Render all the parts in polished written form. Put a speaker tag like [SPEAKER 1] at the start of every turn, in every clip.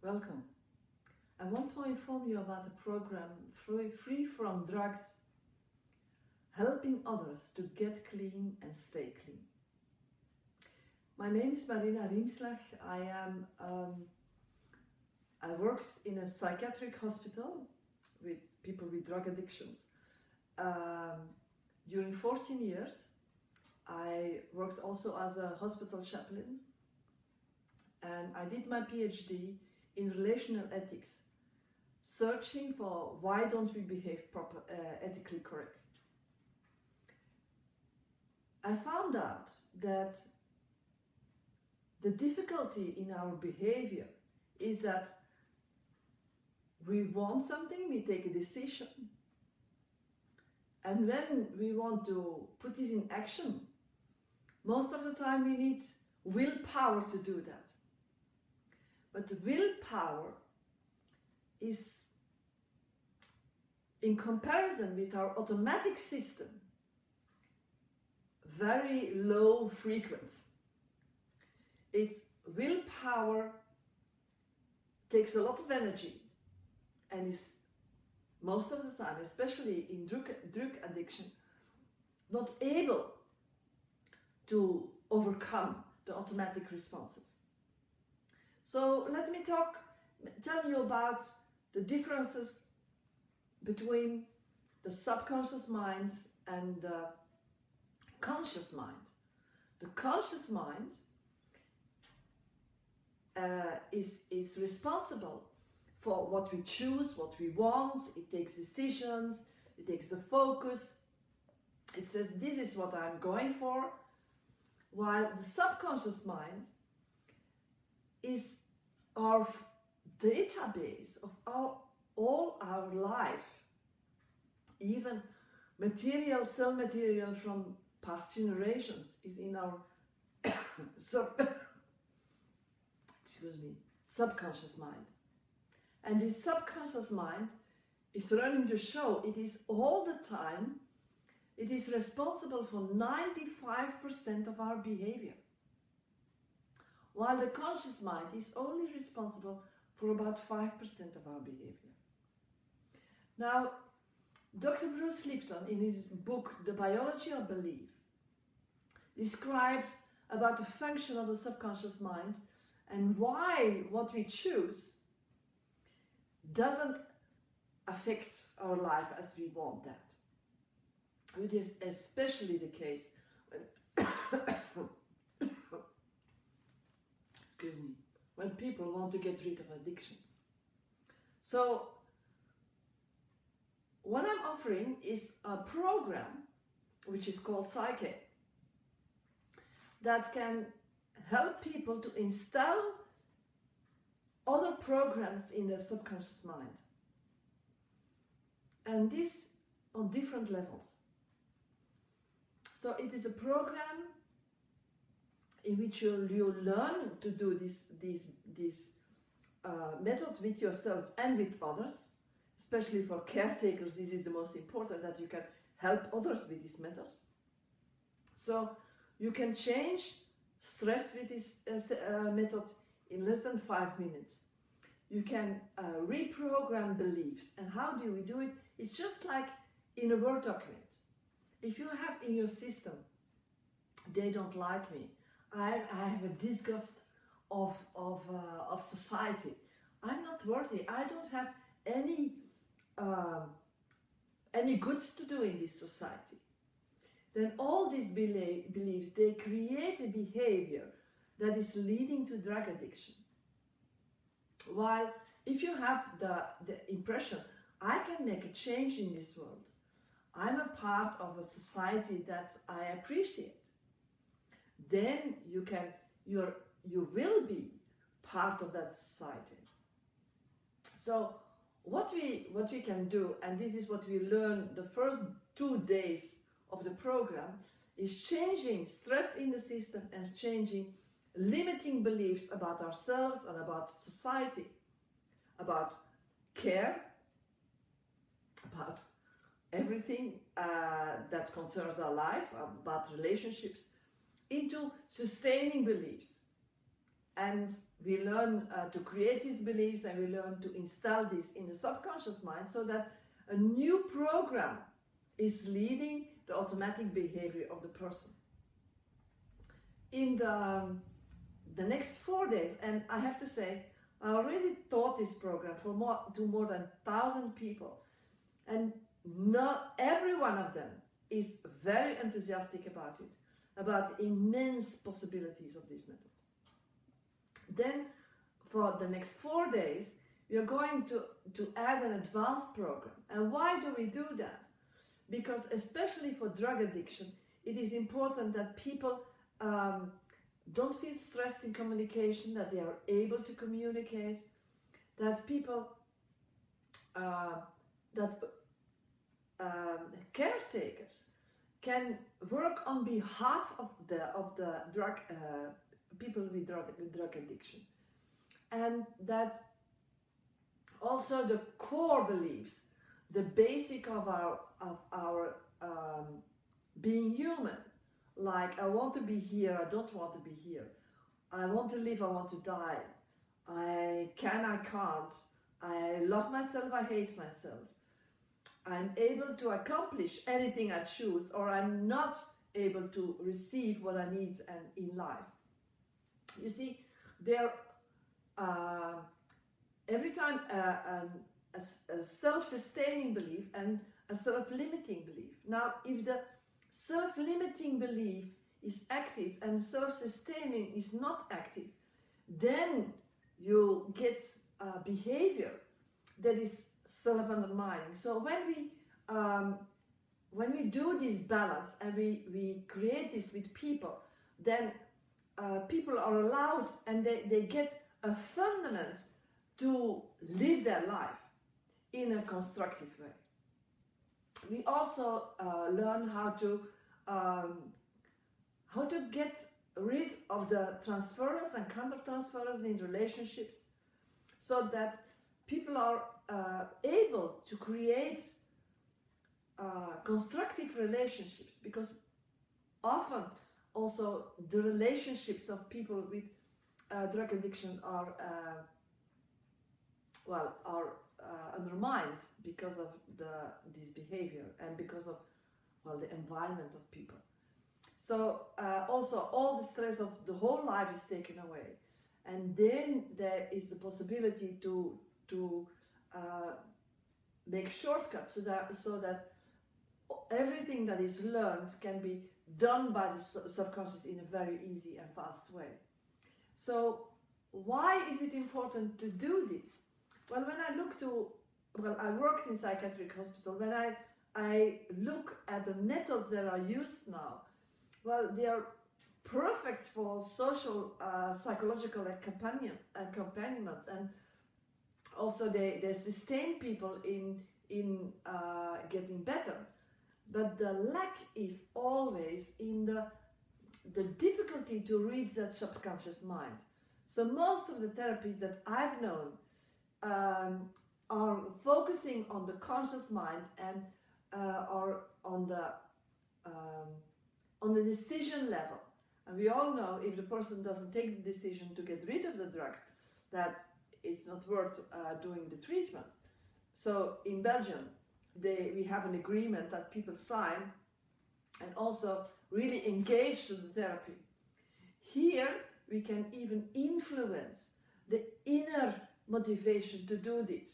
[SPEAKER 1] Welcome. I want to inform you about a program free from drugs, helping others to get clean and stay clean. My name is Marina Riemslag. I work in a psychiatric hospital with people with drug addictions. During 14 years, I worked also as a hospital chaplain, and I did my PhD in relational ethics, searching for why don't we behave ethically correct. I found out that the difficulty in our behavior is that we want something, we take a decision, and when we want to put it in action, most of the time we need willpower to do that. But the willpower is, in comparison with our automatic system, very low frequency. Its willpower takes a lot of energy and is most of the time, especially in drug addiction, not able to overcome the automatic responses. So let me tell you about the differences between the subconscious mind and the conscious mind. The conscious mind is responsible for what we choose, what we want. It takes decisions, it takes the focus. It says, this is what I'm going for. While the subconscious mind is our database of all our life, even cell material from past generations is in our subconscious mind. And this subconscious mind is running the show. It is all the time, it is responsible for 95% of our behavior, while the conscious mind is only responsible for about 5% of our behavior. Now, Dr. Bruce Lipton, in his book, The Biology of Belief, describes about the function of the subconscious mind and why what we choose doesn't affect our life as we want that. It is especially the case when when people want to get rid of addictions. So what I'm offering is a program which is called PSYCH-K that can help people to install other programs in their subconscious mind, and this on different levels. So it is a program in which you learn to do this method with yourself and with others. Especially for caretakers, this is the most important, that you can help others with this method. So you can change stress with this method in less than 5 minutes. You can reprogram beliefs. And how do we do it? It's just like in a Word document. If you have in your system, they don't like me, I have a disgust of society, I'm not worthy, I don't have any good to do in this society, then all these beliefs, they create a behavior that is leading to drug addiction. While if you have the impression, I can make a change in this world, I'm a part of a society that I appreciate, then you will be part of that society. So what we can do, and this is what we learn the first 2 days of the program, is changing stress in the system and changing limiting beliefs about ourselves and about society, about care, about everything that concerns our life, about relationships, into sustaining beliefs. And we learn to create these beliefs, and we learn to install this in the subconscious mind so that a new program is leading the automatic behavior of the person. In the next 4 days, and I have to say, I already taught this program to more than 1,000 people, and not every one of them is very enthusiastic about it, about the immense possibilities of this method. Then, for the next 4 days, we are going to add an advanced program. And why do we do that? Because especially for drug addiction, it is important that people don't feel stressed in communication, that they are able to communicate, that people, caretakers can work on behalf of the drug people with drug addiction, and that also the core beliefs, the basic of our being human, like I want to be here, I don't want to be here, I want to live, I want to die, I can, I can't, I love myself, I hate myself, I'm able to accomplish anything I choose, or I'm not able to receive what I need in life. You see, there every time a self-sustaining belief and a self-limiting belief. Now, if the self-limiting belief is active and self-sustaining is not active, then you get behavior that is self-undermining. So when we do this balance and we create this with people, then people are allowed and they get a fundament to live their life in a constructive way. We also learn how to get rid of the transference and counter-transference in relationships, so that people are able to create constructive relationships, because often also the relationships of people with drug addiction are undermined because of this behavior and because of the environment of people. So also all the stress of the whole life is taken away, and then there is the possibility to make shortcuts so that everything that is learned can be done by the subconscious in a very easy and fast way. So why is it important to do this? Well, when I worked in psychiatric hospital, when I look at the methods that are used now, well, they are perfect for social, psychological accompaniment, and also they sustain people in getting better. But the lack is always in the difficulty to reach that subconscious mind. So most of the therapies that I've known are focusing on the conscious mind and are on the decision level. And we all know if the person doesn't take the decision to get rid of the drugs, that it's not worth doing the treatment. So in Belgium, we have an agreement that people sign and also really engage to the therapy. Here, we can even influence the inner motivation to do this.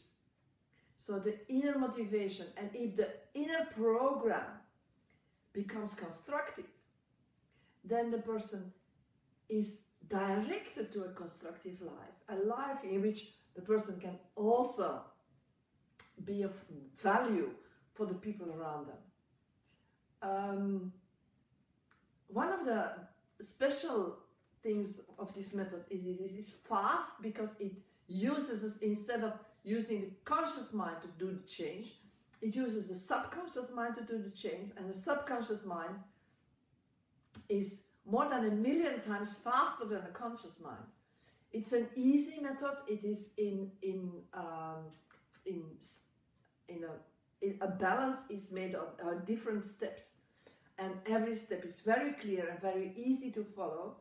[SPEAKER 1] So the inner motivation, and if the inner program becomes constructive, then the person is directed to a constructive life, a life in which the person can also be of value for the people around them. One of the special things of this method is it is fast, because it uses, instead of using the conscious mind to do the change, it uses the subconscious mind to do the change, and the subconscious mind is more than 1 million times faster than the conscious mind. It's an easy method. It is a balance is made of different steps, and every step is very clear and very easy to follow,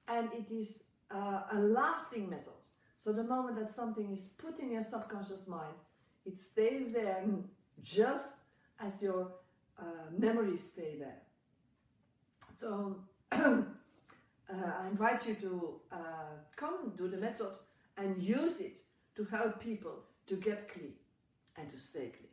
[SPEAKER 1] and it is a lasting method. So the moment that something is put in your subconscious mind, it stays there just as your memories stay there. So I invite you to come do the method and use it to help people to get clean and to stay clean.